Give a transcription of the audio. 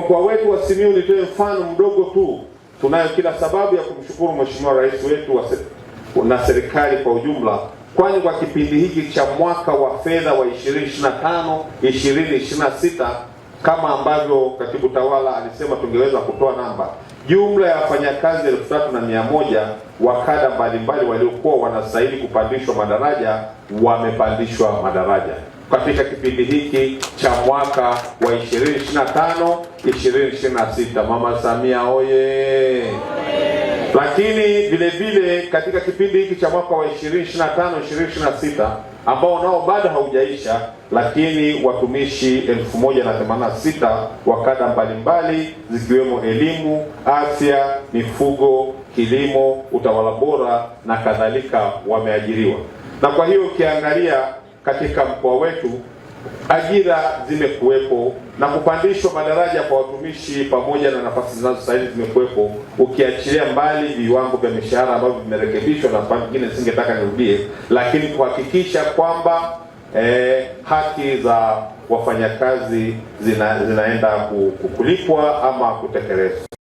mkoa wetu wa Simiyu, nitoe mfano mdogo tu, tunayo kila sababu ya kumshukuru Mheshimiwa Rais wetu na serikali kwa ujumla, kwani kwa kipindi hiki cha mwaka wa fedha wa 2025-2026 kama ambavyo katibu tawala alisema tungeweza kutoa namba, jumla ya wafanyakazi 3,100 wa kada mbalimbali waliokuwa wanastahili kupandishwa madaraja wamepandishwa madaraja katika kipindi hiki cha mwaka wa 2025-2026. Mama Samia oye! Lakini vile vile katika kipindi hiki cha mwaka wa 2025-2026 ambao nao bado haujaisha, lakini watumishi 1086 wa kada mbalimbali zikiwemo elimu, afya, mifugo, kilimo, utawala bora na kadhalika wameajiriwa. Na kwa hiyo ukiangalia katika mkoa wetu ajira zimekuwepo na kupandishwa madaraja kwa watumishi pamoja na nafasi zinazostahili zimekuwepo, ukiachilia mbali viwango vya mishahara ambavyo vimerekebishwa na pengine singetaka nirudie, lakini kuhakikisha kwamba haki za wafanyakazi zinaenda kulipwa ama kutekelezwa.